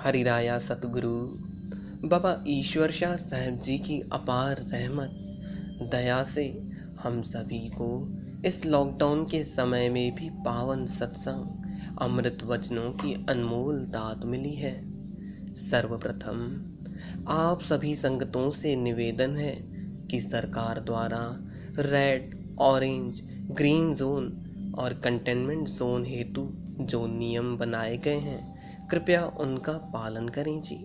हरिराया सतगुरु बाबा ईश्वर शाह साहब जी की अपार रहमत दया से हम सभी को इस लॉकडाउन के समय में भी पावन सत्संग अमृत वचनों की अनमोल दात मिली है। सर्वप्रथम आप सभी संगतों से निवेदन है कि सरकार द्वारा रेड, ऑरेंज, ग्रीन जोन और कंटेनमेंट जोन हेतु जो नियम बनाए गए हैं, कृपया उनका पालन करें जी।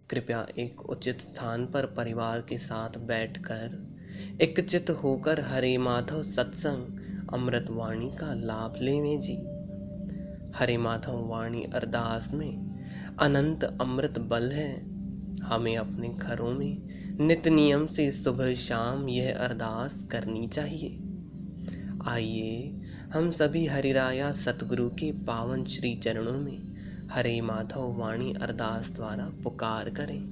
कृपया एक उचित स्थान पर परिवार के साथ बैठकर एकचित्त होकर हरे माधव सत्संग अमृत वाणी का लाभ लें जी। हरे माधव वाणी अरदास में अनंत अमृत बल है। हमें अपने घरों में नित्य नियम से सुबह शाम यह अरदास करनी चाहिए। आइए हम सभी हरिराया सतगुरु के पावन श्री चरणों में हरे माधव वाणी अरदास द्वारा पुकार करें।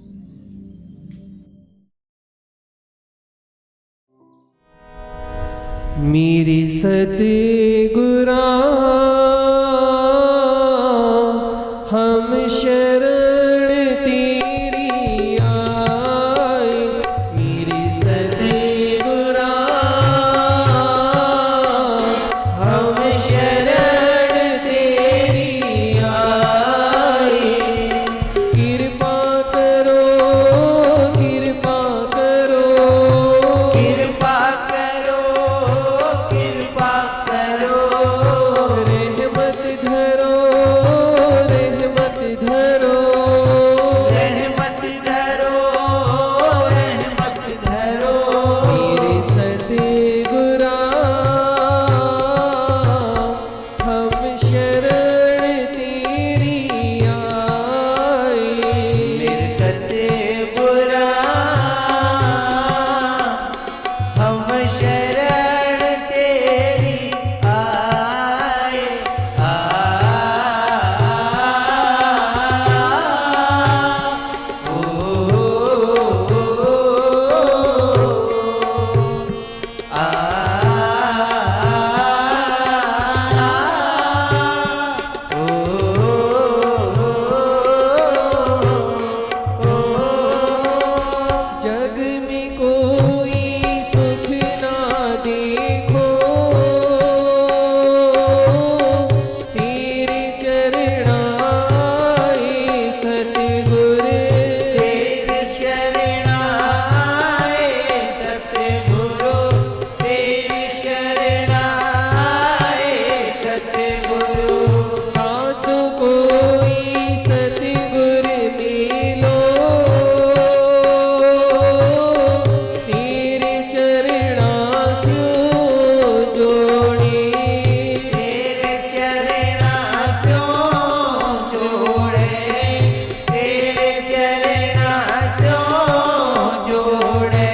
मेरे सतगुरा हम शरण तेरी आए। मेरे सतगुरा हम शरण तेरी आए। कृपा करो, कृपा करो, कृपा करो, कृपा करो। रहमत धरो, रहमत धरो, रहमत धरो, रहमत धरो। मेरे सतगुरा हम शरण तेरी आए। मेरे सतगुरा हम शरण तेरी आए। जग में कोई सुख ना देखो, तेरे चरणाए सतगुर। तेरे चरणाए सतगुरु, तेरे चरणाए सतगुरु। साचो कोई सतगुर मिलो, तेरे चरणा स्यों जोड़े। तेरे चरणा स्यों जोड़े, तेरे चरणा स्यों जोड़े।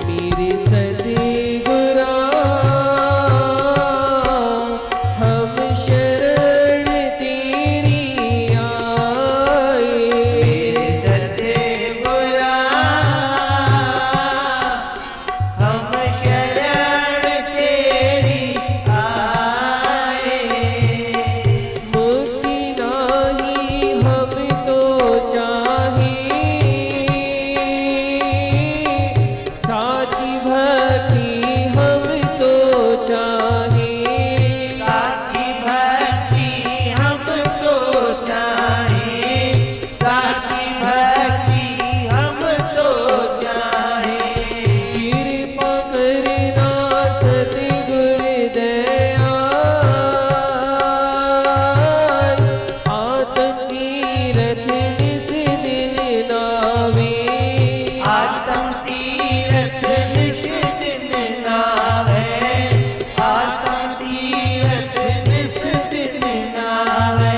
मेरे सतगुरा हम शरण तेरी आए। मेरे सतगुरा हम शरण तेरी आए। मुक्ति नाही हम तो चाहे, साची भक्ति हम तो चाहे। साची भक्ति हम तो चाहे, साची भक्ति हम तो चाहे। कृपा करना सतगुर दयाल, आत्म तीरथ निस दिन नावे। आत्म तीरथ निस दिन नावे, आत्म तीरथ निस दिन नावे।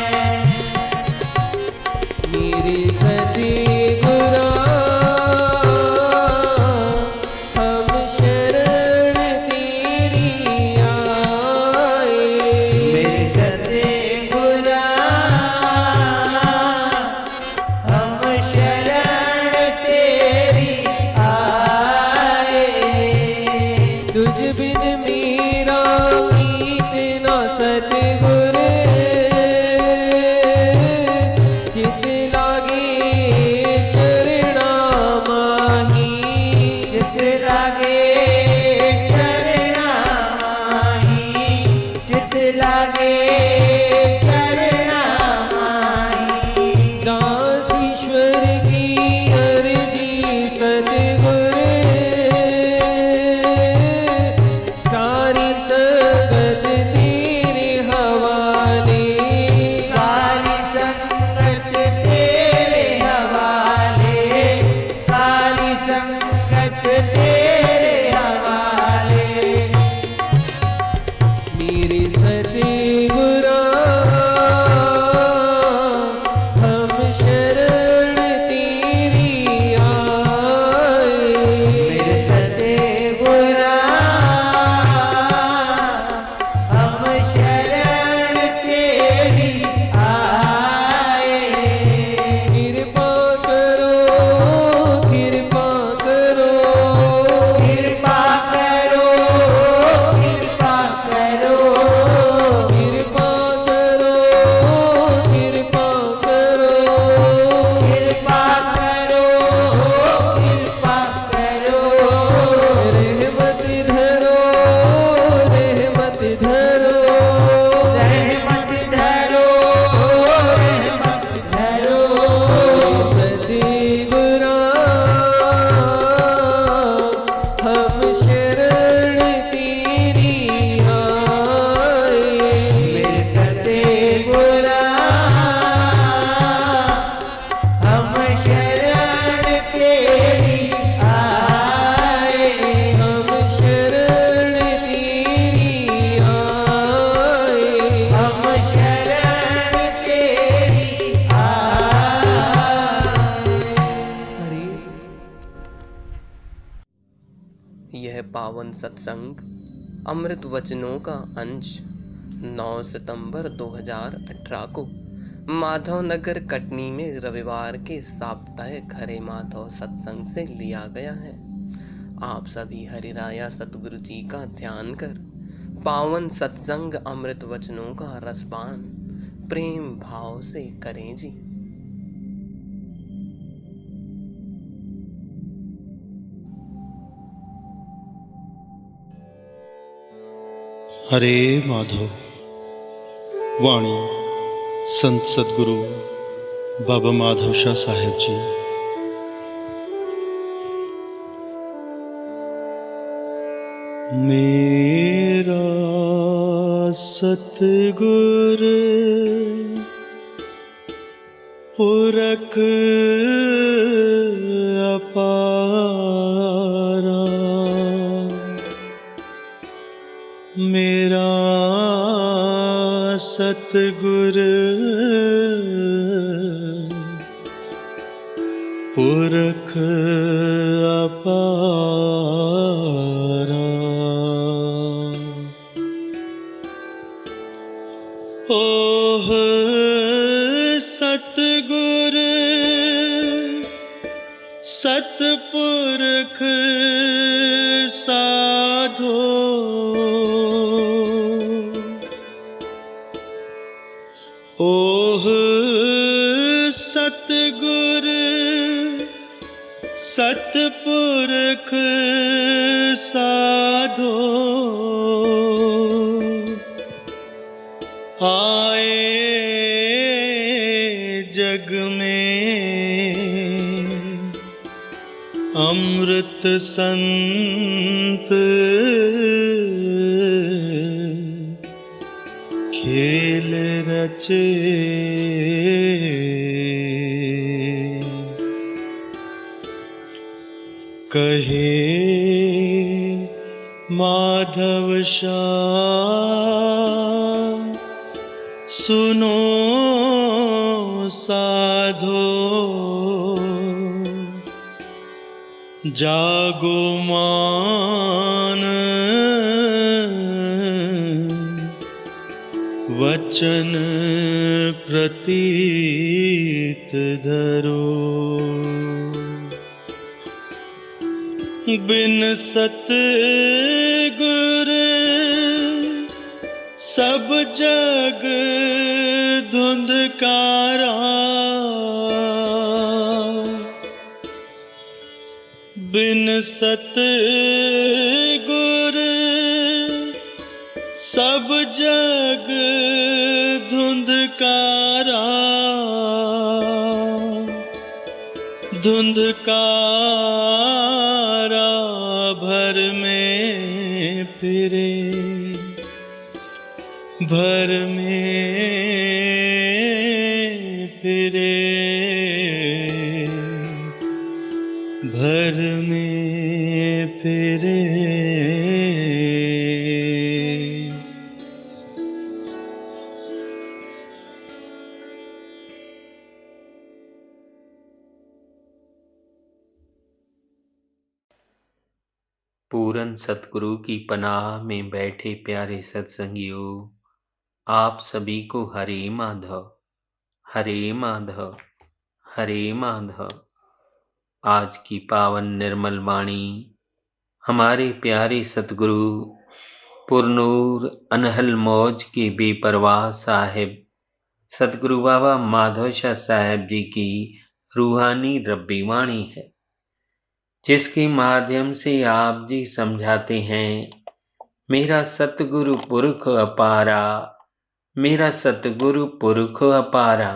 मेरे सतगुरा हम शरण तेरी आए। मेरे सतगुरा हम शरण तेरी आए। तुझ बिन मेरा पावन सत्संग अमृत वचनों का अंश 9 सितंबर 2018 को माधवनगर कटनी में रविवार के साप्ताहिक हरे माधव सत्संग से लिया गया है। आप सभी हरिराया सतगुरु जी का ध्यान कर पावन सत्संग अमृत वचनों का रसपान प्रेम भाव से करें जी। हरे माधव। वाणी संत सदगुरु बाबा माधव शाह साहेब जी। मेरा सतगुर पुरख अपारा, मेरा सतगुर पुरख अपारा। ओह सतगुर सतपुरख साधो, ओह सतगुर सतपुरख साधो, आए जग में अमृत संत खेल रचे। कहे माधव शाह सुनो साधो, जागो मान वचन प्रतीत धरो। बिन सतगुर सब जग धुंधकारा, बिन सतगुर सब जग धुंधकारा, धुंधकारा भर में फिरे, भर में फिरे, भर में फिरे। पूरन सतगुरु की पनाह में बैठे प्यारे सत्संगियों, आप सभी को हरे माधव, हरे माधव, हरे माधव। आज की पावन निर्मल वाणी हमारे प्यारे सतगुरु पुरनूर अनहल मौज के बेपरवाह साहिब सतगुरु बाबा माधव शाह साहेब जी की रूहानी रब्बी वाणी है, जिसके माध्यम से आप जी समझाते हैं, मेरा सतगुरु पुरख अपारा, मेरा सतगुरु पुरख अपारा।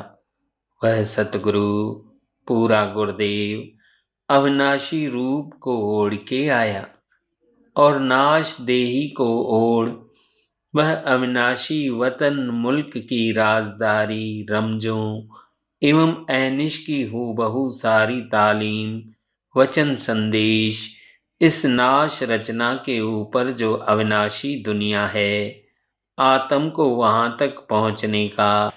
वह सतगुरु पूरा गुरुदेव अविनाशी रूप को ओढ़ के आया और नाश देही को ओढ़ वह अविनाशी वतन मुल्क की राजदारी रमजों एवं ऐनिश की हूबहू सारी तालीम वचन संदेश इस नाश रचना के ऊपर जो अविनाशी दुनिया है, आत्म को वहां तक पहुंचने का,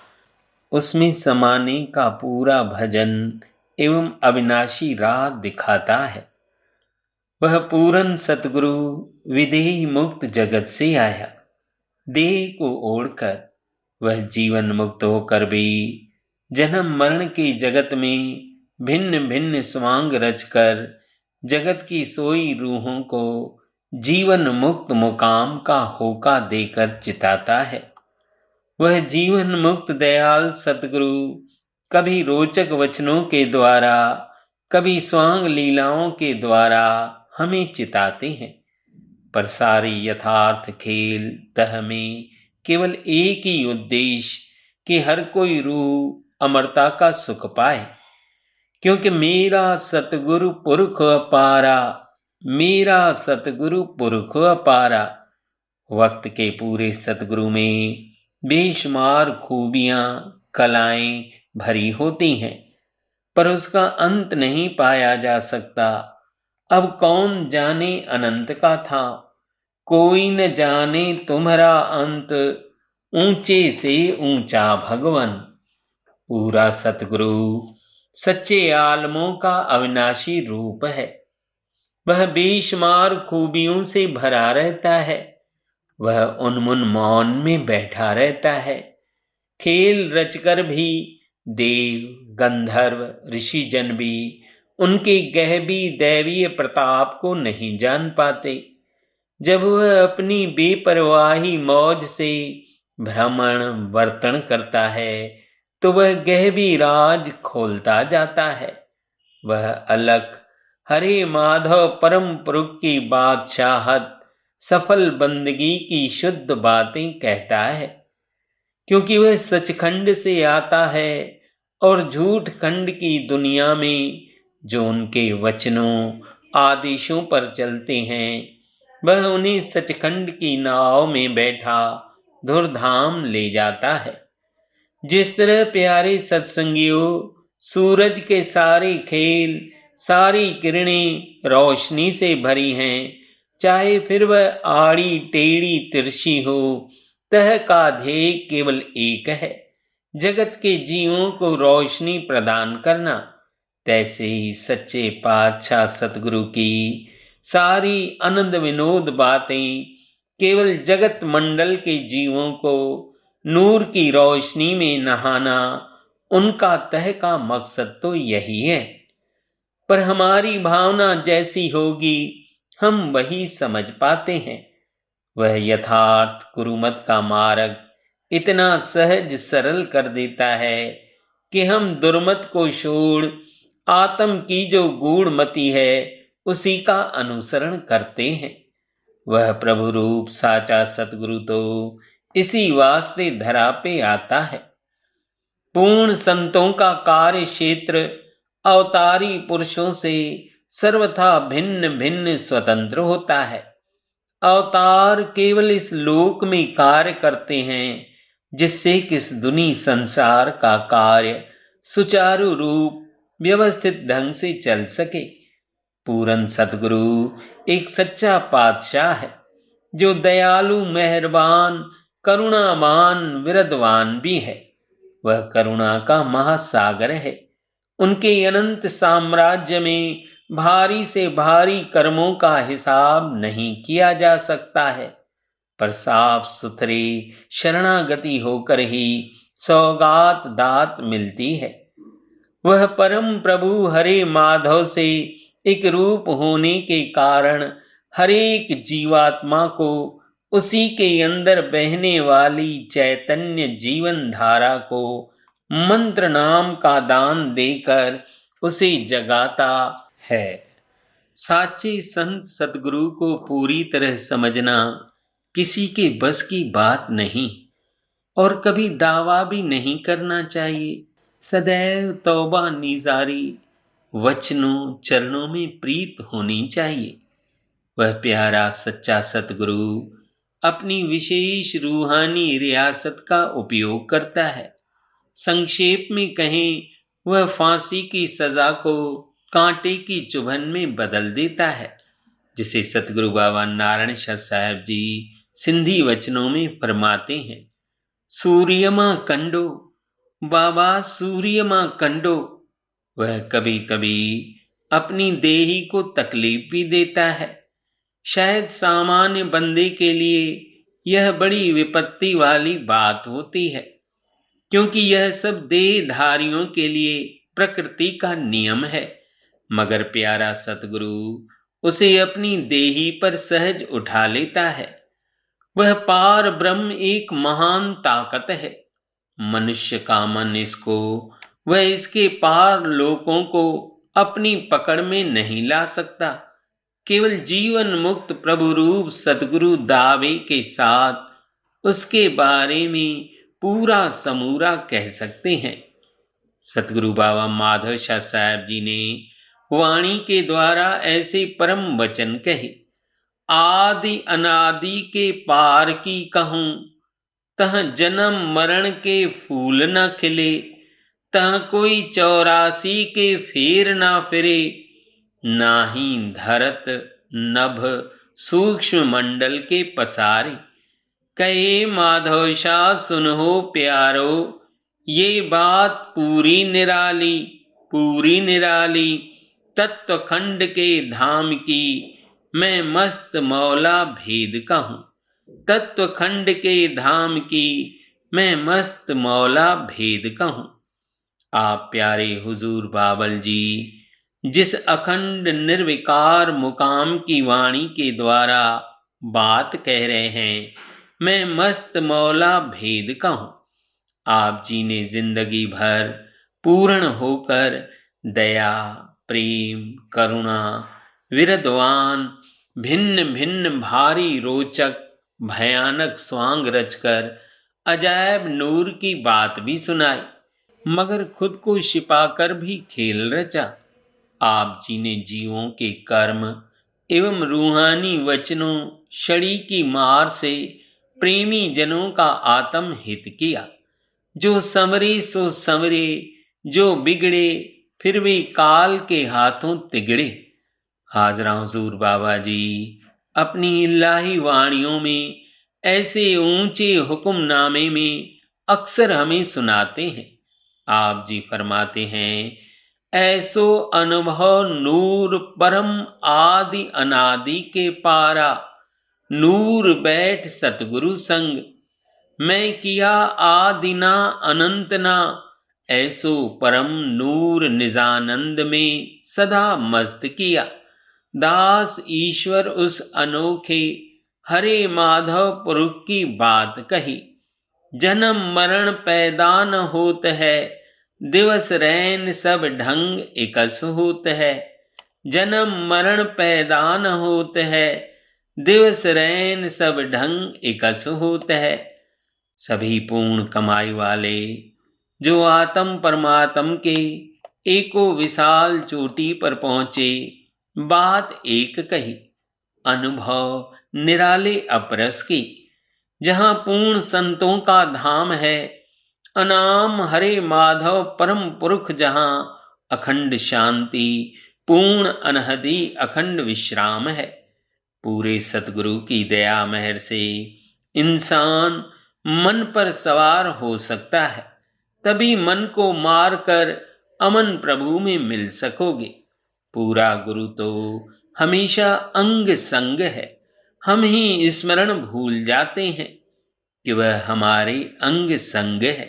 उसमें समाने का पूरा भजन एवं अविनाशी राह दिखाता है। वह पूरन सतगुरु विदेही मुक्त जगत से आया। देह को ओढ़कर वह जीवन मुक्त होकर भी जन्म मरण के जगत में भिन्न भिन्न स्वांग रचकर जगत की सोई रूहों को जीवन मुक्त मुकाम का होका देकर चिताता है। वह जीवन मुक्त दयाल सतगुरु कभी रोचक वचनों के द्वारा, कभी स्वांग लीलाओं के द्वारा हमें चिताते हैं, पर सारे यथार्थ खेल तह में केवल एक ही उद्देश्य कि हर कोई रूह अमरता का सुख पाए। क्योंकि मेरा सतगुरु पुरख अपारा, मेरा सतगुरु पुरख अपारा। वक्त के पूरे सतगुरु में बेशुमार खूबियां कलाएं भरी होती हैं, पर उसका अंत नहीं पाया जा सकता। अब कौन जाने अनंत का था, कोई न जाने तुम्हारा अंत, ऊंचे से ऊंचा भगवन। पूरा सतगुरु सच्चे आलमों का अविनाशी रूप है। वह बेशुमार खूबियों से भरा रहता है। वह उन्मुन मौन में बैठा रहता है। खेल रचकर भी देव, गंधर्व, ऋषिजन भी उनके गहबी दैवीय प्रताप को नहीं जान पाते। जब वह अपनी बेपरवाही मौज से भ्रमण वर्तन करता है तो वह गहबी राज खोलता जाता है। वह अलख हरे माधव परम पुरुष की बादशाहत, सफल बंदगी की शुद्ध बातें कहता है। क्योंकि वह सचखंड से आता है और झूठ खंड की दुनिया में जो उनके वचनों आदेशों पर चलते हैं, वह उन्हें सचखंड की नाव में बैठा धुरधाम ले जाता है। जिस तरह प्यारे सत्संगियों, सूरज के सारे खेल, सारी किरणें रोशनी से भरी हैं, चाहे फिर वह आड़ी टेढ़ी तिरछी हो, तह का ध्येय केवल एक है, जगत के जीवों को रोशनी प्रदान करना। तैसे ही सच्चे पातशाह सतगुरु की सारी आनंद विनोद बातें केवल जगत मंडल के जीवों को नूर की रोशनी में नहाना, उनका तह का मकसद तो यही है। पर हमारी भावना जैसी होगी हम वही समझ पाते हैं। वह यथार्थ गुरुमत का मार्ग इतना सहज सरल कर देता है कि हम दुर्मत को छोड़ आत्म की जो गूढ़मति है उसी का अनुसरण करते हैं। वह प्रभु रूप साचा सतगुरु तो इसी वास्ते धरा पे आता है। पूर्ण संतों का कार्य क्षेत्र अवतारी पुरुषों से सर्वथा भिन्न भिन्न स्वतंत्र होता है। अवतार केवल इस लोक में कार्य करते हैं जिससे किस दुनी संसार का कार्य सुचारू रूप व्यवस्थित ढंग से चल सके। पूरन सतगुरु एक सच्चा पातशाह है जो दयालु, मेहरबान, करुणावान, विरधवान भी है। वह करुणा का महासागर है। उनके अनंत साम्राज्य में भारी से भारी कर्मों का हिसाब नहीं किया जा सकता है, पर साफ सुथरे शरणागति होकर ही सौगात दात मिलती है। वह परम प्रभु हरे माधव से एक रूप होने के कारण हरेक जीवात्मा को उसी के अंदर बहने वाली चैतन्य जीवन धारा को मंत्र नाम का दान देकर उसे जगाता है। साचे संत सतगुरु को पूरी तरह समझना किसी के बस की बात नहीं और कभी दावा भी नहीं करना चाहिए। सदैव तौबा निजारी, वचनों चरणों में प्रीत होनी चाहिए। वह प्यारा सच्चा सतगुरु अपनी विशेष रूहानी रियासत का उपयोग करता है। संक्षेप में कहें, वह फांसी की सजा को कांटे की चुभन में बदल देता है, जिसे सतगुरु बाबा नारायण शाह साहब जी सिंधी वचनों में फरमाते हैं, सूर्यमा कंडो बाबा सूर्यमा कंडो। वह कभी कभी अपनी देही को तकलीफ भी देता है। शायद सामान्य बंदे के लिए यह बड़ी विपत्ति वाली बात होती है, क्योंकि यह सब देहधारियों के लिए प्रकृति का नियम है। मगर प्यारा सतगुरु उसे अपनी देही पर सहज उठा लेता है। वह पार ब्रह्म एक महान ताकत है। मनुष्य का मन इसको वह इसके पार लोकों को अपनी पकड़ में नहीं ला सकता। केवल जीवन मुक्त प्रभु रूप सतगुरु दावे के साथ उसके बारे में पूरा समूरा कह सकते हैं। सतगुरु बाबा माधव शाह साहब जी ने वाणी के द्वारा ऐसे परम वचन कहे। आदि अनादि के पार की कहूं, तह जन्म मरण के फूल न खिले, तह कोई 84 के फेर ना फिरे, नाही धरत नभ सूक्ष्म मंडल के पसारे। कहे माधव शाह सुनहो प्यारो, ये बात पूरी निराली, पूरी निराली। तत्व खंड के धाम की मैं मस्त मौला भेद कहूं, तत्व खंड के धाम की मैं मस्त मौला भेद कहूं। आप प्यारे हुजूर बाबल जी जिस अखंड निर्विकार मुकाम की वाणी के द्वारा बात कह रहे हैं, मैं मस्त मौला भेद कहूं। आप जी ने जिंदगी भर पूर्ण होकर दया, प्रेम, करुणा, विरदवान, भिन्न भिन्न भारी रोचक भयानक स्वांग रचकर अजायब नूर की बात भी सुनाई, मगर खुद को छिपाकर भी खेल रचा। आप जी ने जीवों के कर्म एवं रूहानी वचनों छड़ी की मार से प्रेमी जनों का आत्म हित किया। जो संवरे सो संवरे, जो बिगड़े फिर वे काल के हाथों तिगड़े। हाजरा हुजूर बाबा जी अपनी इलाही वाणियों में ऐसे ऊंचे हुक्मनामे में अक्सर हमें सुनाते हैं। आप जी फरमाते हैं, ऐसो अनुभव नूर परम आदि अनादि के पारा, नूर बैठ सतगुरु संग, मैं किया आदिना अनंतना, ऐसो परम नूर निजानंद में सदा मस्त किया। दास ईश्वर उस अनोखे हरे माधव पुरुष की बात कही। जन्म मरण पैदा न होत है, दिवस रैन सब ढंग एकस होत है। जन्म मरण पैदा न होत है, दिवस रैन सब ढंग एकस होत है। सभी पूर्ण कमाई वाले जो आत्म परमात्म के एको विशाल चोटी पर पहुंचे, बात एक कही, अनुभव निराले अपरस की। जहां पूर्ण संतों का धाम है, अनाम हरे माधव परम पुरुष जहां अखंड शांति पूर्ण अनहदी अखंड विश्राम है। पूरे सतगुरु की दया मेहर से इंसान मन पर सवार हो सकता है, तभी मन को मारकर अमन प्रभु में मिल सकोगे। पूरा गुरु तो हमेशा अंग संग है। हम ही स्मरण भूल जाते हैं कि वह हमारे अंग संग है।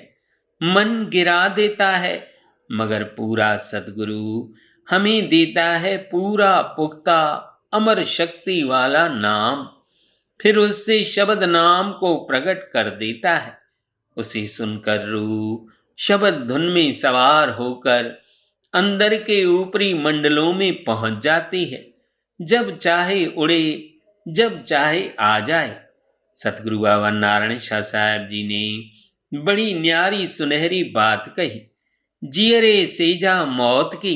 मन गिरा देता है, मगर पूरा सतगुरु हमें देता है पूरा पुख्ता अमर शक्ति वाला नाम। फिर उससे शब्द नाम को प्रकट कर देता है। उसे सुनकर रूह शब्द धुन में सवार होकर अंदर के ऊपरी मंडलों में पहुंच जाती है। जब चाहे उड़े, जब चाहे आ जाए। सतगुरु बाबा नारायण शाह साहब जी ने बड़ी न्यारी सुनहरी बात कही, जियरे सेजा मौत की।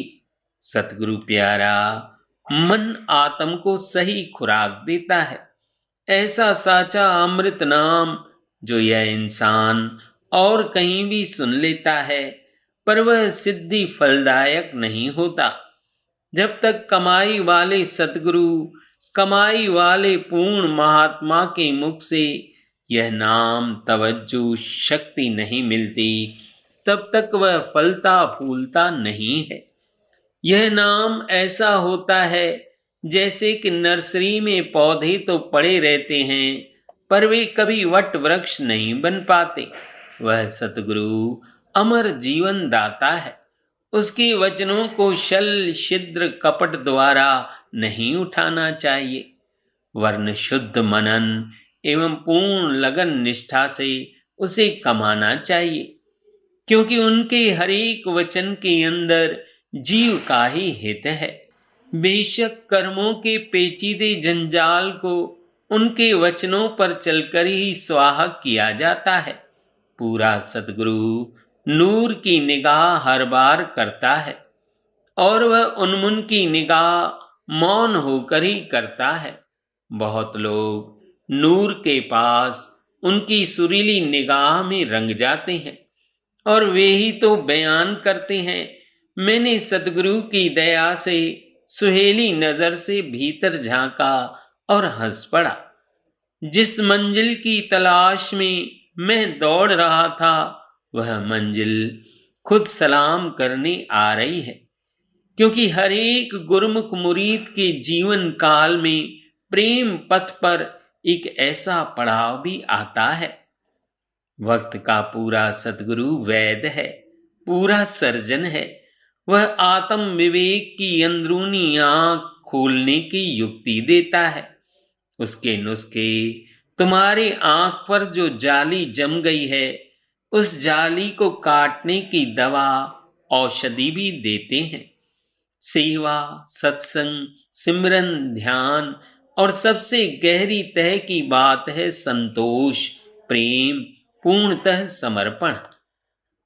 सतगुरु प्यारा मन आत्म को सही खुराक देता है। ऐसा साचा अमृत नाम जो यह इंसान और कहीं भी सुन लेता है, पर वह सिद्धि फलदायक नहीं होता। जब तक कमाई वाले सतगुरु, कमाई वाले पूर्ण महात्मा के मुख से यह नाम तवज्जो शक्ति नहीं मिलती, तब तक वह फलता फूलता नहीं है। यह नाम ऐसा होता है जैसे कि नर्सरी में पौधे तो पड़े रहते हैं पर वे कभी वट वृक्ष नहीं बन पाते। वह सतगुरु अमर जीवन दाता है। उसके वचनों को छल छिद्र कपट द्वारा नहीं उठाना चाहिए, वरन शुद्ध मनन एवं पूर्ण लगन निष्ठा से उसे कमाना चाहिए, क्योंकि उनके हर एक वचन के अंदर जीव का ही हित है। बेशक कर्मों के पेचीदे जंजाल को उनके वचनों पर चलकर ही स्वाहा किया जाता है। पूरा सतगुरु नूर की निगाह हर बार करता है और वह उन्मुन की निगाह मौन होकर ही करता है। बहुत लोग नूर के पास उनकी सुरीली निगाह में रंग जाते हैं और वे ही तो बयान करते हैं, मैंने सतगुरु की दया से सुहेली नजर से भीतर झांका और हंस पड़ा। जिस मंजिल की तलाश में मैं दौड़ रहा था वह मंजिल खुद सलाम करने आ रही है, क्योंकि हर एक गुरमुख मुरीद के जीवन काल में प्रेम पथ पर एक ऐसा पड़ाव भी आता है। वक्त का पूरा सतगुरु वैद है, पूरा सर्जन है। वह आत्म विवेक की अंदरूनी आंख खोलने की युक्ति देता है। उसके नुस्खे तुम्हारे आंख पर जो जाली जम गई है उस जाली को काटने की दवा औषधि भी देते हैं। सेवा, सत्संग, सिमरन, ध्यान और सबसे गहरी तह की बात है संतोष, प्रेम, पूर्णतः समर्पण।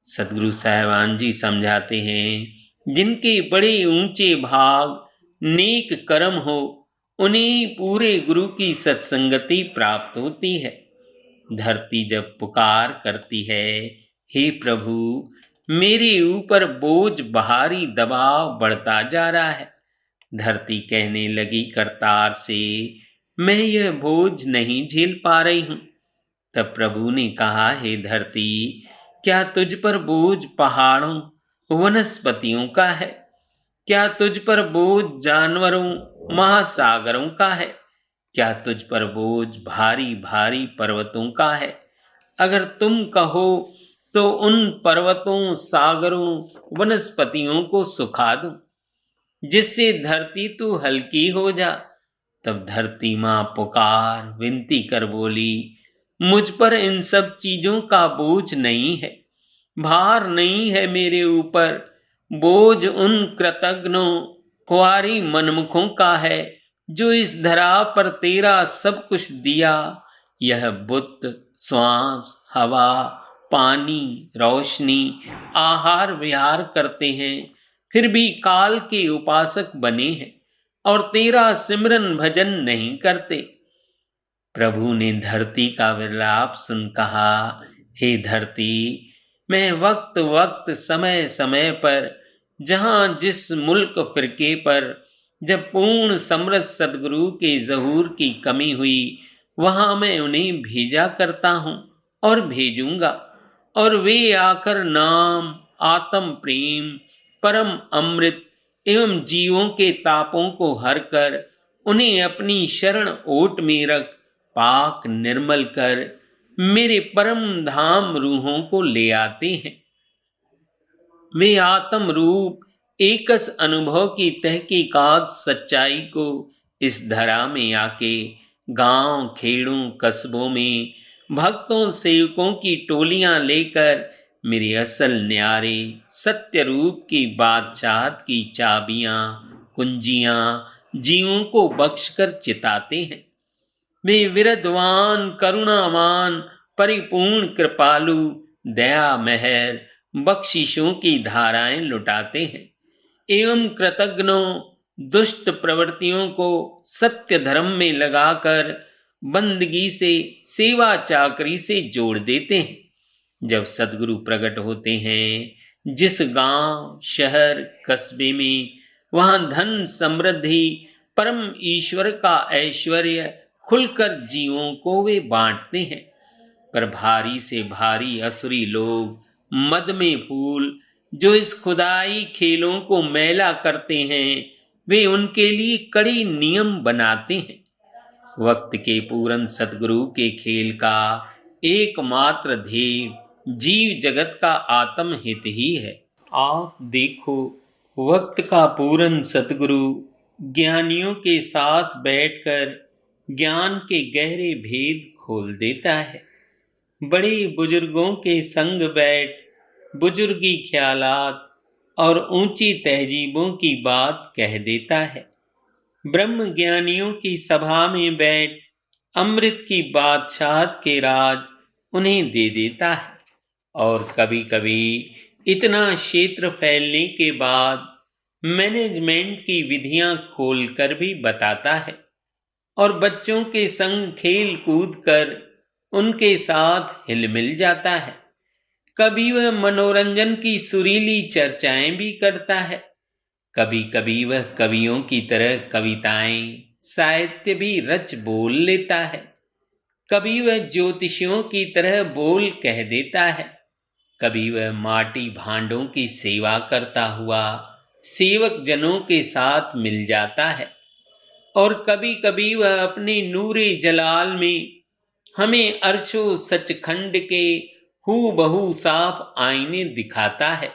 सदगुरु साहिबान जी समझाते हैं, जिनके बड़े ऊंचे भाग नेक कर्म हो उन्हें पूरे गुरु की सत्संगति प्राप्त होती है। धरती जब पुकार करती है, हे प्रभु मेरे ऊपर बोझ भारी दबाव बढ़ता जा रहा है, धरती कहने लगी करतार से, मैं यह बोझ नहीं झेल पा रही हूं। तब प्रभु ने कहा, हे धरती क्या तुझ पर बोझ पहाड़ों वनस्पतियों का है? क्या तुझ पर बोझ जानवरों महासागरों का है? क्या तुझ पर बोझ भारी भारी पर्वतों का है? अगर तुम कहो तो उन पर्वतों, सागरों, वनस्पतियों को सुखा दूं, जिससे धरती तू हल्की हो जा। तब धरती मां पुकार विनती कर बोली, मुझ पर इन सब चीजों का बोझ नहीं है, भार नहीं है मेरे ऊपर। बोझ उन कृतज्ञों कुंवारी मनमुखों का है जो इस धरा पर तेरा सब कुछ दिया। यह बुत, श्वास, हवा, पानी, रोशनी, आहार विहार करते हैं, फिर भी काल के उपासक बने हैं और तेरा सिमरन भजन नहीं करते। प्रभु ने धरती का विलाप सुन कहा, हे धरती मैं वक्त वक्त समय समय पर जहां जिस मुल्क फिरके पर जब पूर्ण समृद्ध सदगुरु के ज़हूर की कमी हुई वहां मैं उन्हें भेजा करता हूं और भेजूंगा, और वे आकर नाम, आत्म प्रेम, परम अमृत एवं जीवों के तापों को हर कर उन्हें अपनी शरण ओट में रख पाक निर्मल कर मेरे परम धाम रूहों को ले आते हैं। वे आत्म रूप एकस अनुभव की तहकीकात सच्चाई को इस धरा में आके गांव, खेड़ों, कस्बों में भक्तों, सेवकों की टोलियां लेकर मेरे असल न्यारे सत्य रूप की बादशाहत की चाबियां, कुंजियां जीवों को बख्शकर चिताते हैं। वे विरधवान, करुणावान, परिपूर्ण कृपालु, दया महर, बख्शिशों की धाराएं लुटाते हैं एवं कृतज्ञों, दुष्ट प्रवृत्तियों को सत्य धर्म में लगाकर बंदगी से, सेवा चाकरी से जोड़ देते हैं। जब सदगुरु प्रकट होते हैं जिस गांव, शहर, कस्बे में, वहां धन, समृद्धि, परम ईश्वर का ऐश्वर्य खुलकर जीवों को वे बांटते हैं। पर भारी से भारी असुरी लोग मद में फूल जो इस खुदाई खेलों को मैला करते हैं वे उनके लिए कड़े नियम बनाते हैं। वक्त के पूर्ण सतगुरु के खेल का एकमात्र ध्येय जीव जगत का आत्म हित ही है। आप देखो, वक्त का पूर्ण सतगुरु ज्ञानियों के साथ बैठकर ज्ञान के गहरे भेद खोल देता है। बड़े बुजुर्गों के संग बैठ बुजुर्गी ख्यालात और ऊंची तहजीबों की बात कह देता है। ब्रह्म ज्ञानियों की सभा में बैठ अमृत की बादशाहत के राज उन्हें दे देता है। और कभी कभी इतना क्षेत्र फैलने के बाद मैनेजमेंट की विधियां खोलकर भी बताता है और बच्चों के संग खेल कूद कर उनके साथ हिलमिल जाता है। कभी वह मनोरंजन की सुरीली चर्चाएं भी करता है, कभी कभी वह कवियों की तरह कविताएं साहित्य भी रच बोल लेता है, कभी वह ज्योतिषियों की तरह बोल कह देता है, कभी वह माटी भांडों की सेवा करता हुआ सेवक जनों के साथ मिल जाता है और कभी कभी वह अपने नूरे जलाल में हमें अर्शो सचखंड के हूबहू साफ आईने दिखाता है।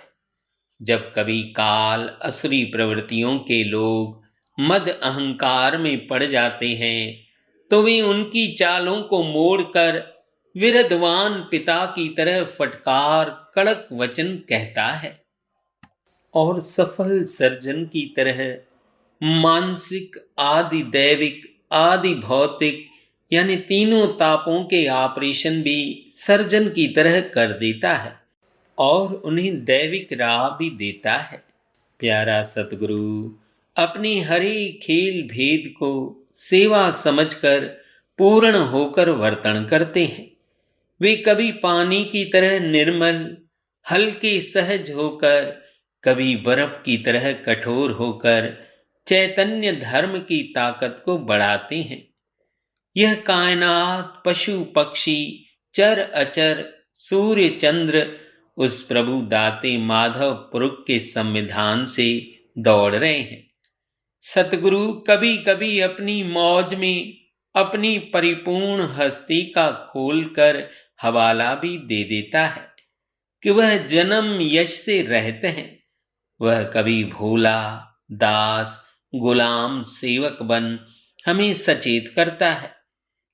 जब कभी काल असुरी प्रवृत्तियों के लोग मद अहंकार में पड़ जाते हैं तो वे उनकी चालों को मोड़कर विरधवान पिता की तरह फटकार कड़क वचन कहता है और सफल सर्जन की तरह मानसिक आदि दैविक आदि भौतिक यानी तीनों तापों के ऑपरेशन भी सर्जन की तरह कर देता है और उन्हें दैविक राह भी देता है। प्यारा सतगुरु अपने हरे खेल भेद को सेवा समझकर पूर्ण होकर वर्तन करते हैं। वे कभी पानी की तरह निर्मल हल्के सहज होकर, कभी बर्फ की तरह कठोर होकर चैतन्य धर्म की ताकत को बढ़ाते हैं। यह कायनात पशु पक्षी चर अचर सूर्य चंद्र उस प्रभु दाते माधव पुरुष के संविधान से दौड़ रहे हैं। सतगुरु कभी कभी अपनी मौज में अपनी परिपूर्ण हस्ती का खोलकर हवाला भी दे देता है कि वह जन्म यश से रहते हैं। वह कभी भोला दास गुलाम सेवक बन हमें सचेत करता है,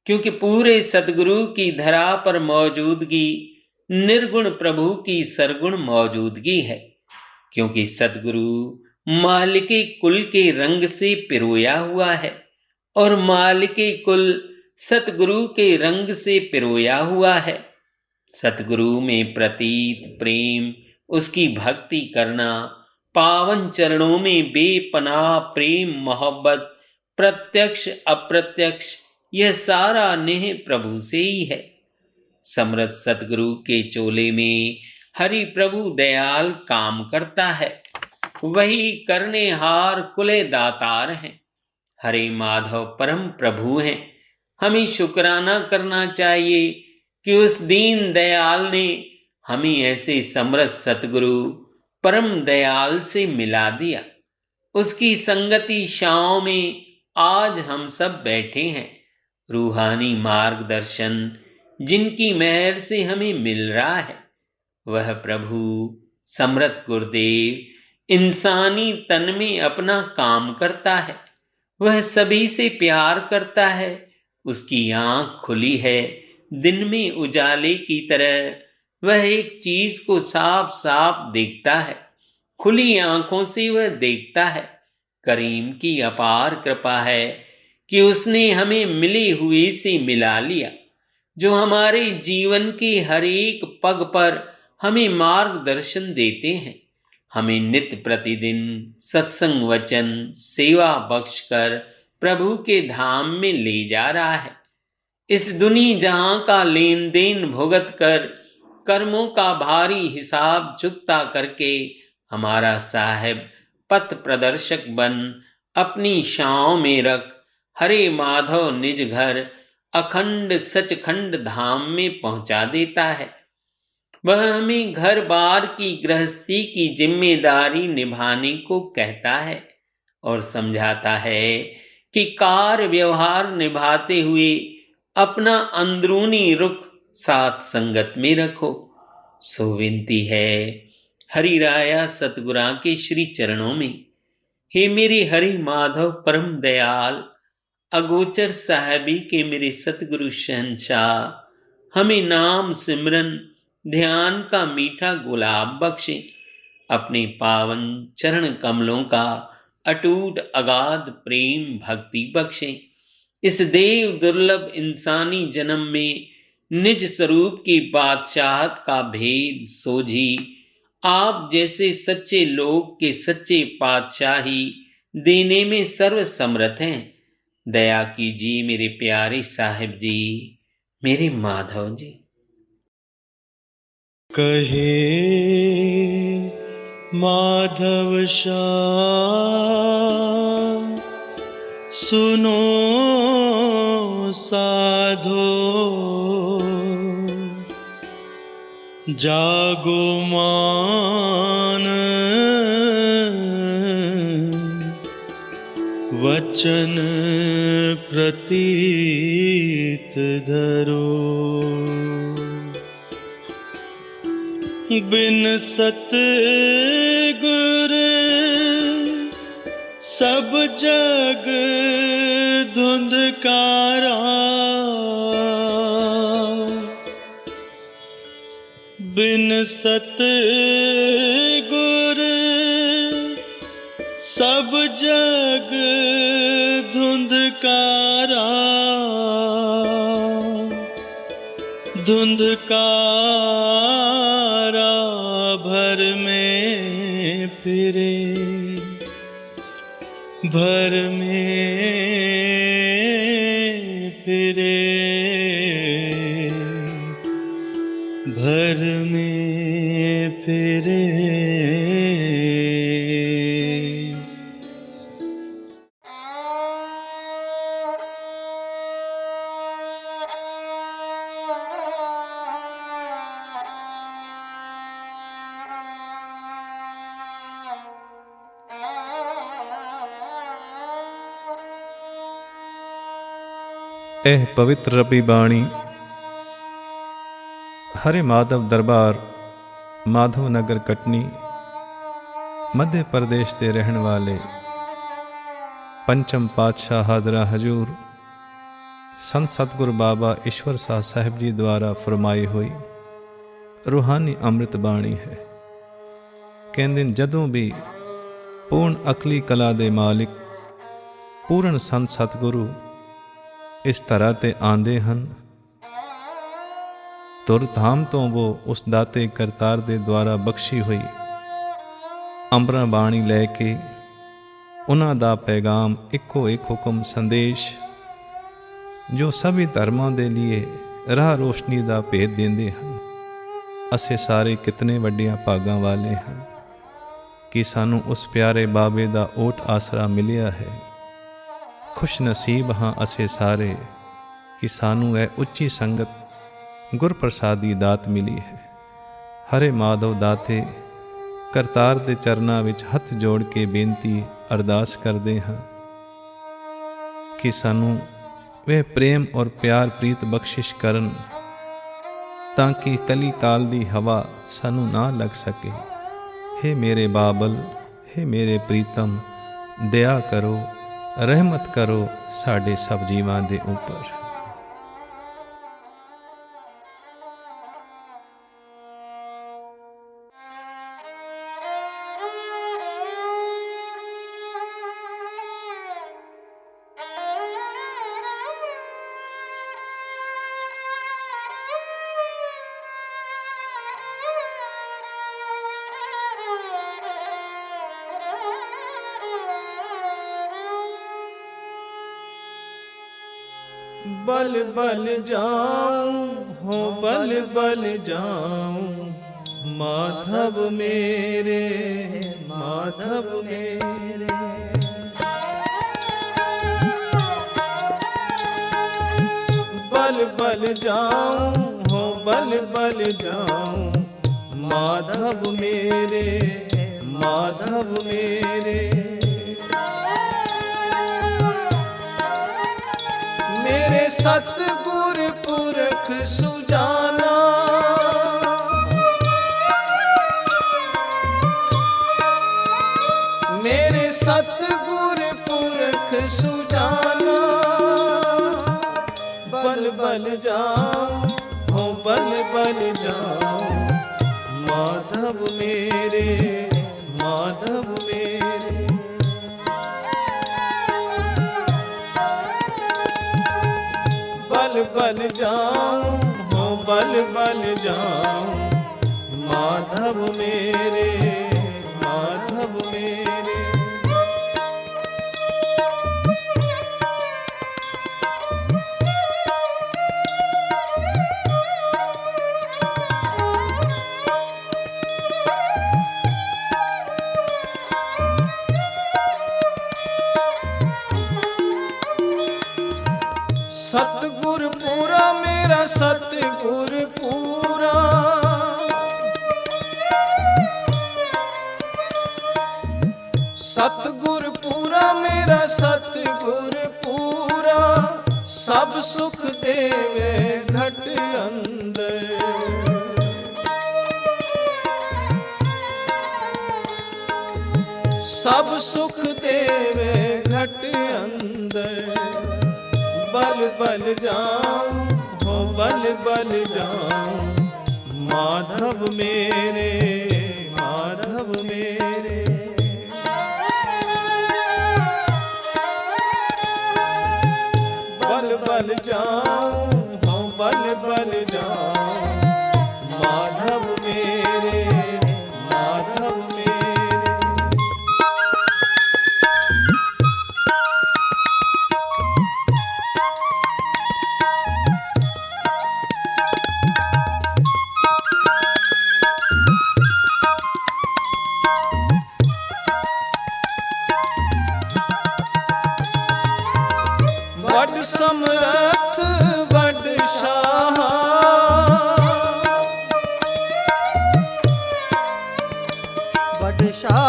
क्योंकि पूरे सतगुरु की धरा पर मौजूदगी निर्गुण प्रभु की सरगुण मौजूदगी है। क्योंकि सतगुरु मालिके कुल के रंग से पिरोया हुआ है और मालिके कुल सतगुरु के रंग से पिरोया हुआ है। सतगुरु में प्रतीत प्रेम, उसकी भक्ति करना, पावन चरणों में बेपनाह प्रेम मोहब्बत, प्रत्यक्ष अप्रत्यक्ष, यह सारा नेह प्रभु से ही है। समरथ सतगुरु के चोले में हरि प्रभु दयाल काम करता है, वही करने हार कुले दातार हैं। हरे माधव परम प्रभु हैं। हमें शुक्राना करना चाहिए कि उस दीन दयाल ने हमें ऐसे समरथ सतगुरु परम दयाल से मिला दिया। उसकी संगति छांव में आज हम सब बैठे हैं। रूहानी मार्गदर्शन जिनकी मेहर से हमें मिल रहा है, वह प्रभु समरथ गुरुदेव इंसानी तन में अपना काम करता है। वह सभी से प्यार करता है। उसकी आंख खुली है दिन में उजाले की तरह। वह एक चीज को साफ साफ देखता है। खुली आंखों से वह देखता है। करीम की अपार कृपा है कि उसने हमें मिली हुई से मिला लिया, जो हमारे जीवन के हर एक पग पर हमें मार्गदर्शन देते हैं। हमें नित्य प्रतिदिन सत्संग वचन सेवा बख्श कर प्रभु के धाम में ले जा रहा है। इस दुनिया जहां का लेन देन भुगत कर कर्मों का भारी हिसाब चुकता करके हमारा साहेब पथ प्रदर्शक बन अपनी छांव में रख हरे माधव निज घर अखंड सचखंड धाम में पहुंचा देता है। वह हमें घर बार की गृहस्थी की जिम्मेदारी निभाने को कहता है और समझाता है कि कार्य व्यवहार निभाते हुए अपना अंदरूनी रुख साथ संगत में रखो। सो विनती है हरि राया सतगुरा के श्री चरणों में, हे मेरे हरि माधव परम दयाल अगोचर साहबी के मेरे सतगुरु शहंशाह, हमें नाम सिमरन ध्यान का मीठा गुलाब बख्शे, अपने पावन चरण कमलों का अटूट अगाध प्रेम भक्ति बख्शे। इस देव दुर्लभ इंसानी जन्म में निज स्वरूप की बादशाहत का भेद सोझी आप जैसे सच्चे लोग के सच्चे पातशाही देने में सर्व समर्थ हैं। दया कीजिए मेरे प्यारे साहिब जी, मेरे माधव जी। कहे माधव श्याम सुनो साधो, जागो मान वचन प्रतीत धरो। बिन सत गुर सब जग धुंधकारा, बिन सत गुर सब जग धुंधकारा, धुंधकारा भर में फिरे, भर में फिरे, भर में फिरे। ਇਹ ਪਵਿੱਤਰ ਰੱਬੀ ਬਾਣੀ हरे माधव दरबार माधव नगर कटनी मध्य प्रदेश के रहने वाले पंचम पातशाह हाजरा हजूर संत सतगुरु बाबा ईश्वर शाह साहिब जी द्वारा फरमाई हुई रूहानी अमृत बाणी है। कहते जदों भी पूर्ण अकली कला दे मालिक पूर्ण संत सतगुरु इस तरह ते आंदे हन, तुरधाम तो वो उस दाते करतार दे द्वारा बख्शी हुई अंबरा बाणी लैके उन्हां दा पैगाम इको एक हुक्म संदेश जो सभी धर्मां दे लिए राह रोशनी दा भेद देंदे हन। असे सारे कितने वड्डियां भागां वाले हैं कि सानू उस प्यारे बाबे दा ओट आसरा मिलिया है। खुश नसीब हाँ असे सारे कि सानू यह उच्ची संगत गुर प्रसादी दात मिली है। हरे माधव दाते करतार दे चरना विच हथ जोड़ के बेनती अरदास करते हैं कि सानू वह प्रेम और प्यार प्रीत बख्शिश करन ताकि कली काल दी हवा सानू ना लग सके। हे मेरे बाबल, हे मेरे प्रीतम, दया करो, रहमत करो साडे सब जीवां दे ऊपर। बल बल जाऊं हो बल बल जाऊं माधव मेरे, माधव मेरे। बल बल जाऊं हो बल बल जाऊं माधव मेरे, माधव मेरे। मेरे सतगुर पुरख सुजाना, मेरे सतगुर पुरख सुजाना। बल बल जाऊं हो बल बल जाऊं, माधव मेरे, माधव मेरे। बल बल जाऊं हो बल बल जाऊं, माधव मेरे, माधव मेरे। सतगुर पूरा मेरा सतगुर पूरा, सतगुर पूरा मेरा सतगुर पूरा। सब सुख देवे घट अंदर, सब सुख देवे घट अंदर। बल बल जाऊं हो बल बल जाऊं, माधव मेरे, माधव मेरे। बल बल जाऊं हो बल बल जाऊं, माधव मेरे, माधव मेरे। वड समरथ वड शाह, वड शाह,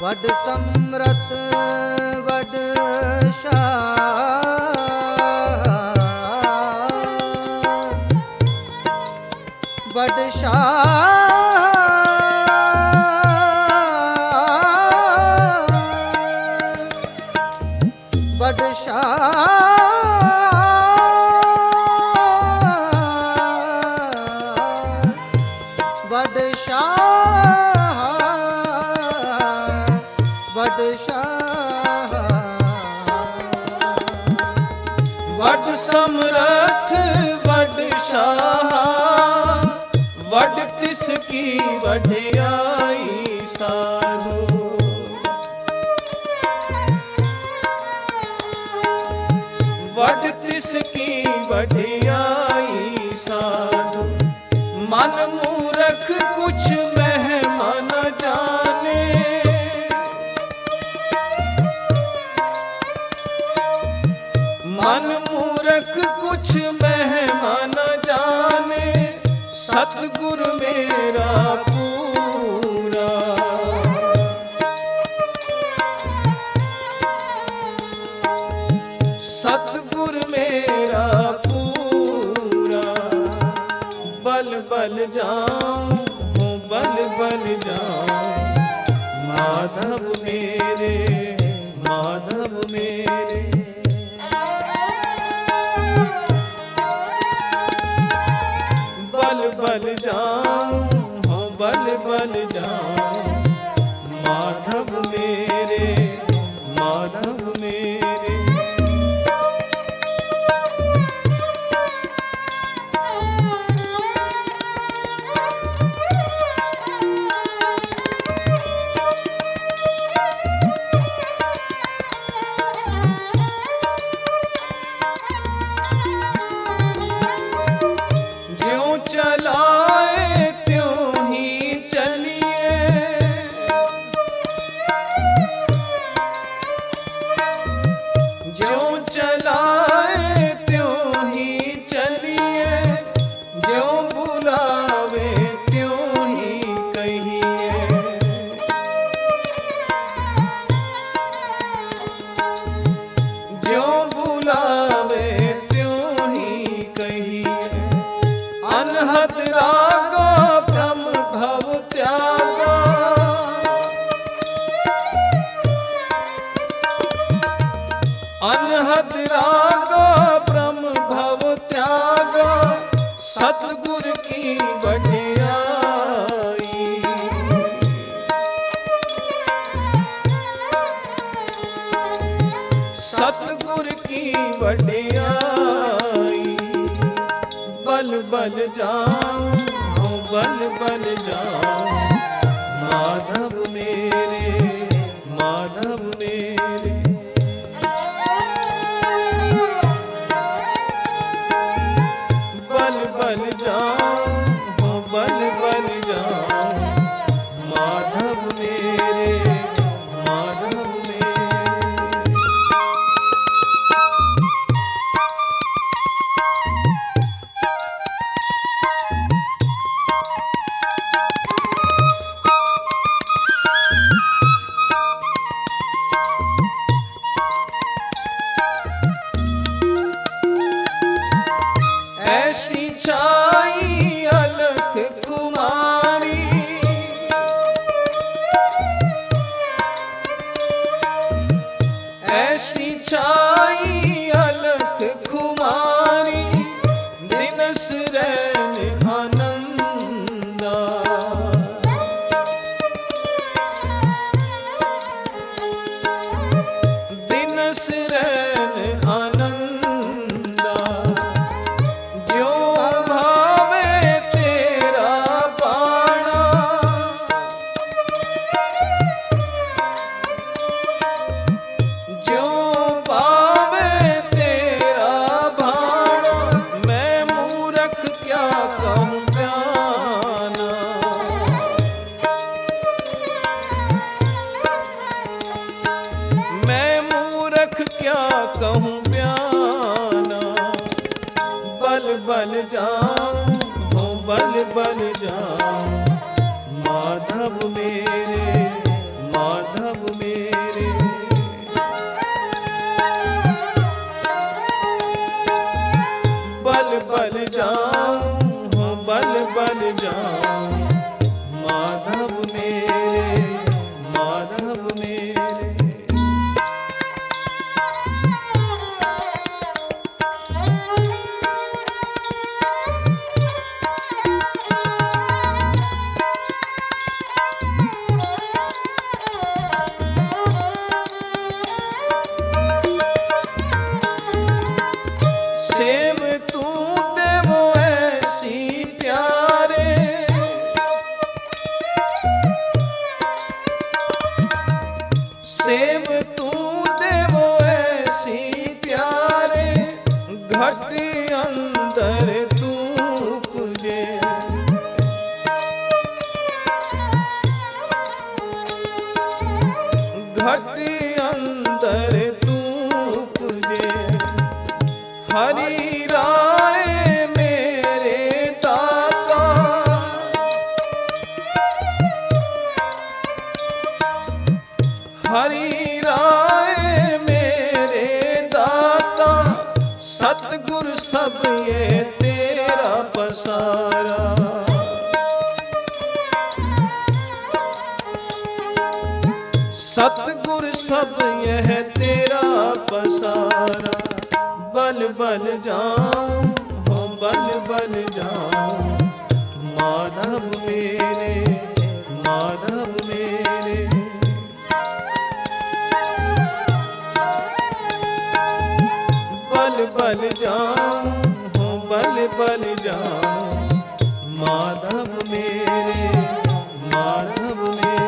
वड समरथ वड शाह, वड शाह, वड शाह, वड शाह, वड शाह। वड समरथ वड शाह, वड तिसकी वडियाई साधो। वड तिसकी वडियाई साधो। मन मूरख कुछ महिमा न जाने, मन मूरख कुछ महिमा न जाने। सतगुर मेरा पूरा, सतगुर मेरा पूरा। बल बल जाऊं हो बल बल जाऊं, माधव मेरे, माधव मेरे। बल बल जाऊं हो बल बल जाऊं, माधव मेरे, माधव मेरे। अनहद रागा भ्रम भव त्यागा, अनहद रागा भ्रम भव त्यागा, सतगुर की वडियाई। सतगुर की वडियाई। बल बल जाऊं बल बल जाऊं, माधव मेरे माधव मेरे। बल बल जाऊं बल बल जाऊं, माधव मेरे माधव मेरे। ऐसी छाई अलख कुमारी, ऐसी छाई अलख कुमारी, दिनस रैन आनंदा। दिनस रैन आनंदा, जो भावे तेरा पाना। जो भावे तेरा भाना, मैं मूरख क्या कहूँ बयाना। मैं मूरख क्या कहूँ बयाना। बल बल जाऊं बल बल जाऊं, माधव मेरे माधव मेरे। बल बल जाऊं बल बल जाऊं, माधव मेरे माधव मेरे। सेव तू देवो ऐसी प्यारे, सेव तू देवो ऐसी प्यारे, घट अंदर तू पुजे। घट अंदर तू पुजे। हरि राय मेरे दाता, हरि राय मेरे दाता, सतगुर सब ये तेरा पसारा। सतगुर सब यह तेरा पसारा। बल बल जाऊं बल बल जाऊं, माधव मेरे माधव मेरे। बल बल जाऊं बल बल जाऊं, माधव मेरे माधव मेरे।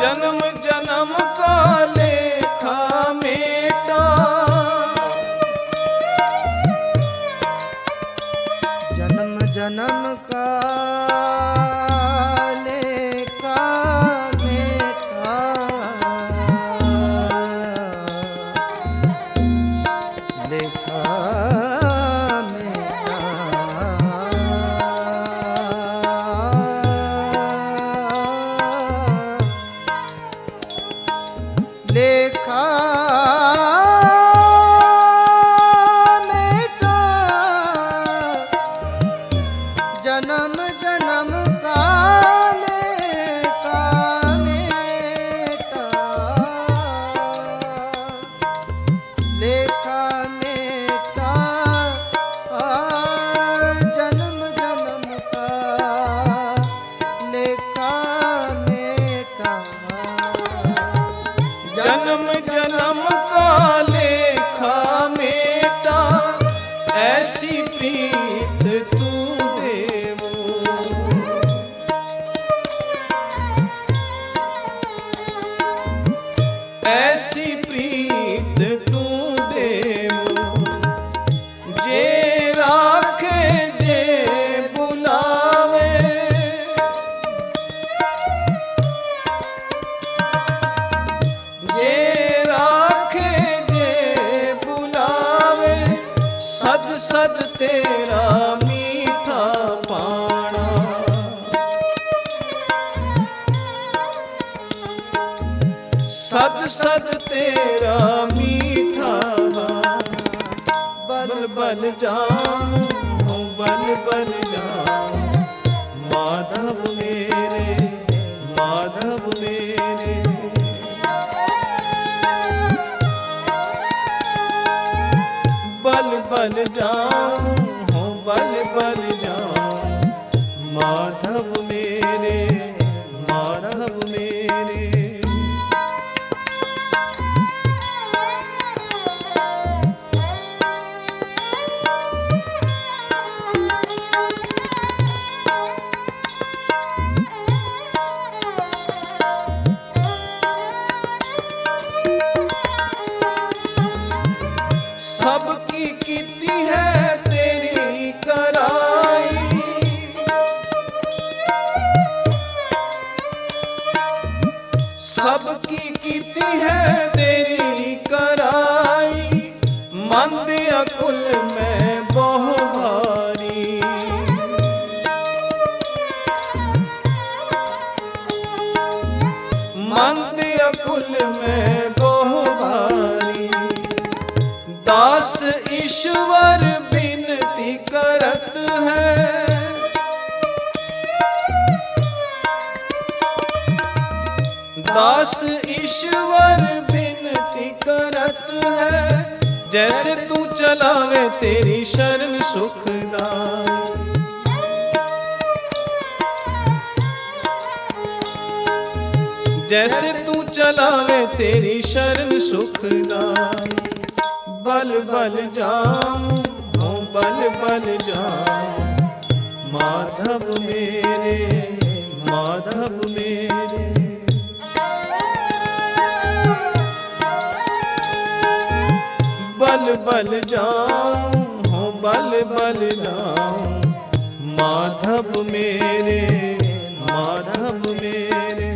जन्म जन्म का लेखा मेटा, लेखा मेटा लेखा मेटा जन्म जन्म का लेखा मेटा लेखा मेटा जन्म जन्म का लेखा मेटा जन्म जन्म का लेखा मेटा ऐसी प्रीत तू देवो ऐसी प्रीत तू देवो जे राखे जे बुलावे जे राखे जे बुलावे सद सद तेरा मीठा पाना सद सद तेरा मीठा बल बल जाऊं बल बल जाऊं माधव मेरे माधव मेरे बल बल जाऊं बल बल जाऊं माधव मेरे माधव मेरे सबकी कीती है तेरी कराई सबकी कीती है तेरी कराई मंद अकुल में बहु भारी मंद अकुल में बहु भारी दास ईश्वर विनती करत है दास ईश्वर विनती करत है जैसे तू चलावे तेरी शरण सुखदाई जैसे तू चलावे तेरी शरण सुखदाई बल बल जाऊं बल बल जाऊं माधव मेरे माधव मेरे बल बल जाऊं बल बल जाऊं माधव मेरे माधव मेरे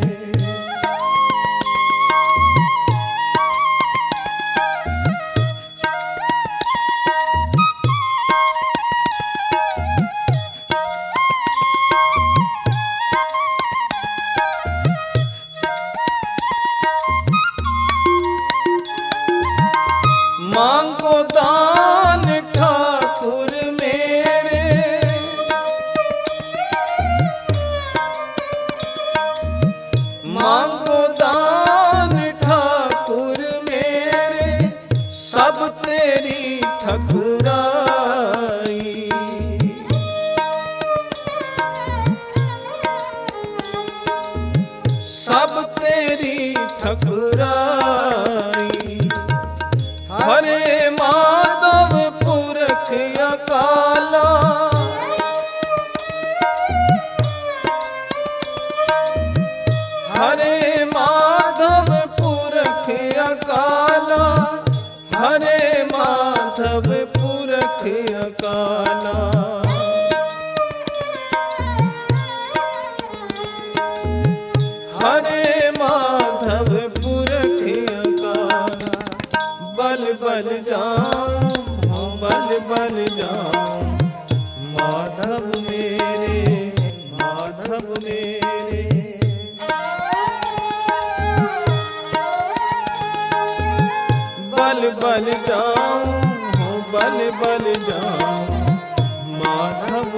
मांगो दान ठाकुर मेरे मांगो दान ठाकुर मेरे सब तेरी ठकुराई सब तेरी ठकुराई हरे माधव पुरख अकाला हरे माधव पुरख अकाला हरे माधव पुरख बल जाऊं हो बल बल जाऊं माधव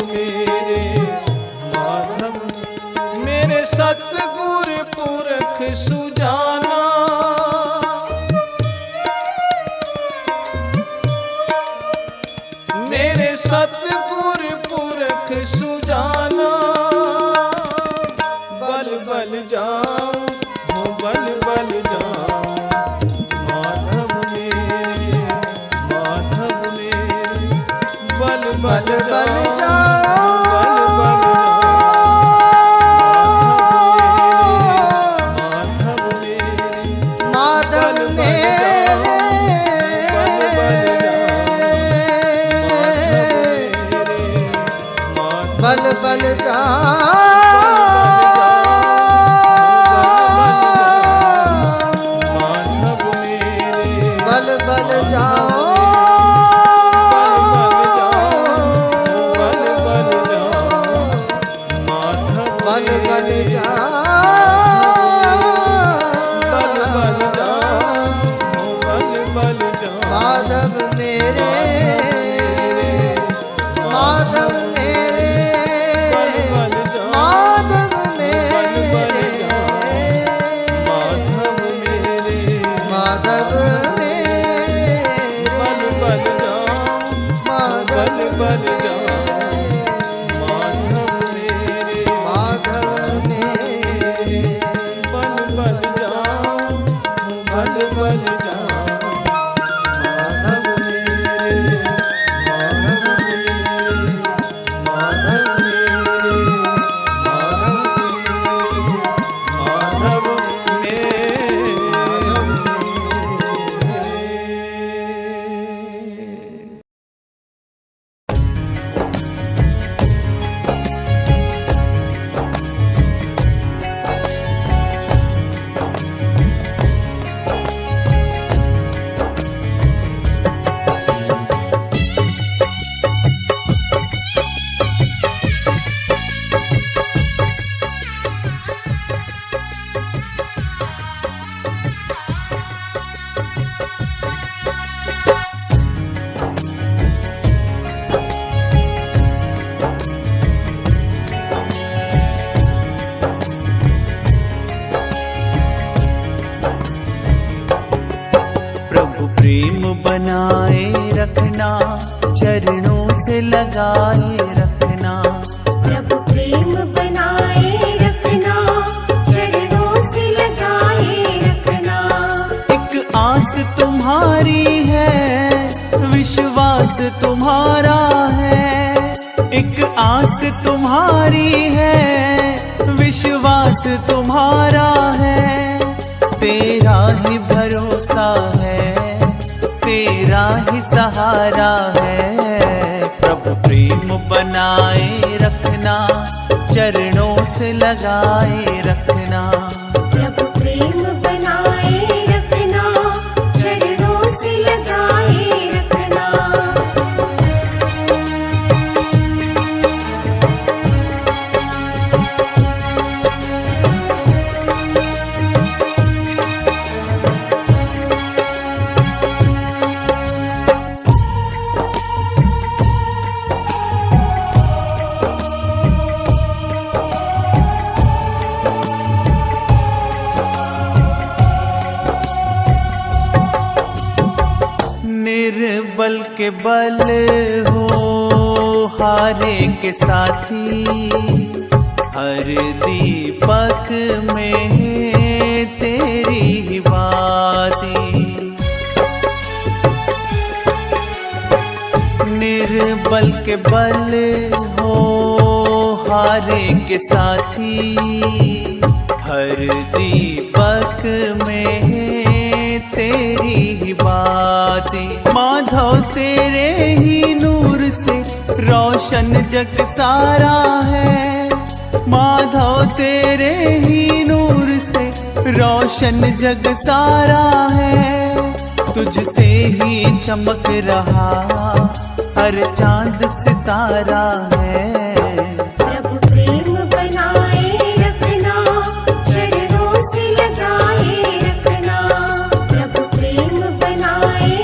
मेरे सतगुर पुरख सुजाना। मेरे सतगुर पुरख सुजाना बल बल जाऊं हो बल बल जाऊं माधव मेरे बल बल माधव मेरे बल बल जा बल बल जाओ बल बल जा माधव मेरे माधव मेरे माधव मेरे माधव मेरे माधव प्रेम बनाए रखना, चरणों से लगाए रखना। प्रभु प्रेम बनाए रखना, चरणों से लगाए रखना। एक आस तुम्हारी है, विश्वास तुम्हारा है। एक आस तुम्हारी है, विश्वास तुम्हारा है। तेरा ही भरोसा है, तेरा ही सहारा है। प्रभु प्रेम बनाए रखना, चरणों से लगाए रखना। प्रभु प्रेम बनाए रखना, चरणों से लगाए रखना। निर्बल के बल हो, हारे के साथी। हर दीपक में तेरी ही बाती। निर्बल के बल हो, हारे के साथी। हर दीपक में तेरी ही बातें। माधव तेरे ही नूर से रोशन जग सारा है। माधव तेरे ही नूर से रोशन जग सारा है। तुझसे ही चमक रहा हर चांद सितारा है। प्रभु प्रेम बनाए रखना, चरणों से लगाए रखना। प्रभु प्रेम बनाए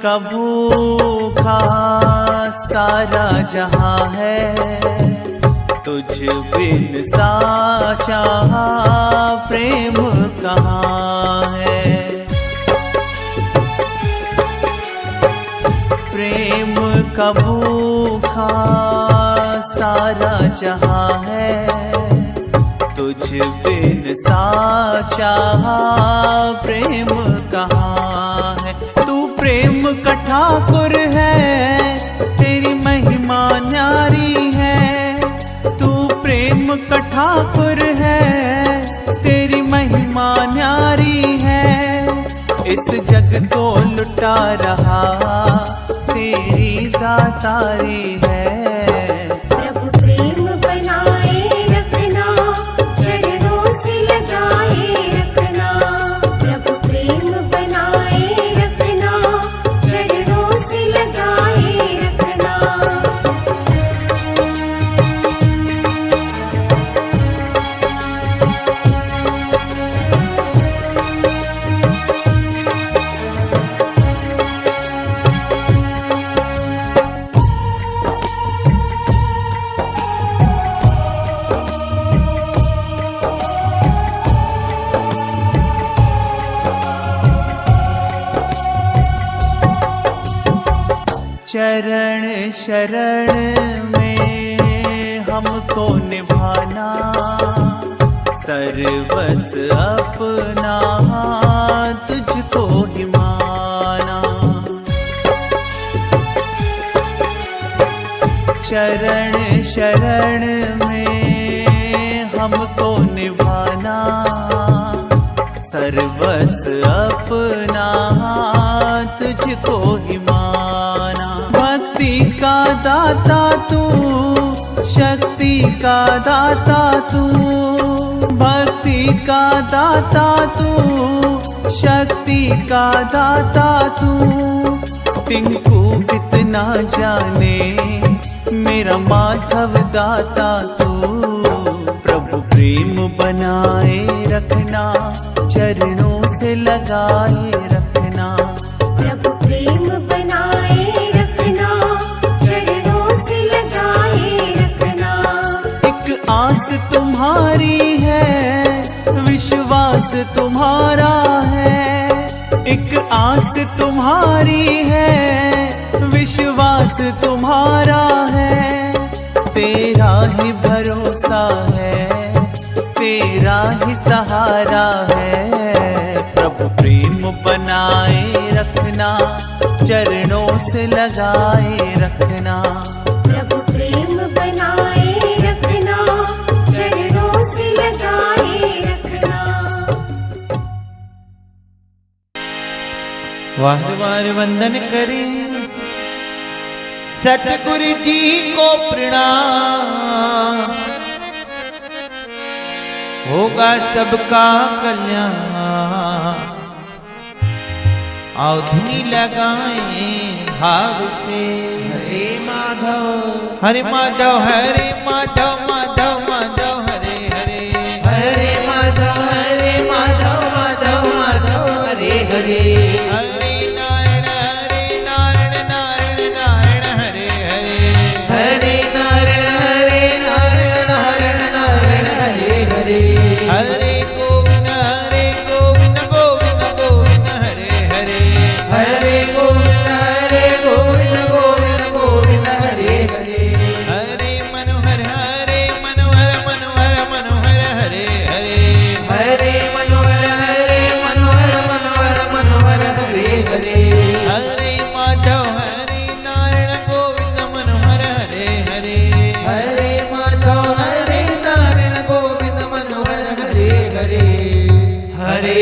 का भूखा सारा जहां है, तुझ बिन साचा प्रेम कहाँ है। प्रेम का भूखा सारा जहां है, तुझ बिन साचा प्रेम कहाँ है। तू प्रेम का ठाकुर है, तेरी महिमा न्यारी है। तू प्रेम का ठाकुर है, तेरी महिमा न्यारी है। इस जग को लुटा रहा तेरी दातारी है। प्रभु प्रेम बनाए रखना, चरणों से लगाए रखना। प्रभु प्रेम बनाए रखना, चरणों से लगाए रखना। चरण शरण में हमको निभाना, सर्वस अपना तुझको ही माना। चरण शरण में हमको निभाना, सर्वस अपना तुझको ही माना। भक्ति का दाता तू, शक्ति का दाता तू। भक्ति का दाता तू, शक्ति का दाता तू। टिंकू कितना जाने मेरा माधव दाता तू। प्रभु प्रेम बनाए रखना, चरणों से लगाए रखना। प्रभु प्रेम बनाए रखना, चरणों से लगाए रखना। एक आस तुम्हारी है, विश्वास तुम्हारा है। एक आस तुम्हारी है, विश्वास तुम्हारा है। तेरा ही भरोसा है, तेरा ही सहारा है। प्रभु प्रेम बनाए रखना, चरणों से लगाए रखना। प्रभु प्रेम बनाए रखना, चरणों से लगाए रखना। वार वार वंदन करें सतगुरु जी को प्रणाम, होगा सबका कल्याण। आओ धुनी लगाएं भाव से, हरे माधव हरे माधव हरे माधव माधव माधव हरे हरे। हरे माधव माधव माधव हरे हरे। हरे नारायण नारायण नारायण हरे हरे। हरे नारायण नारायण नारायण हरे हरे। हरे गोविंद गोविंद गोविंद हरे हरे। हरे गोविंद गोविंद गोविंद हरे हरे। हरे मनोहर मनोहर मनोहर हरे हरे। हरे मनोहर मनोहर मनोहर हरे हरे। हरे माधव हरे नारायण गोविंद मनोहर हरे हरे। हरे माधव हरे नारायण गोविंद मनोहर हरे हरे। हरे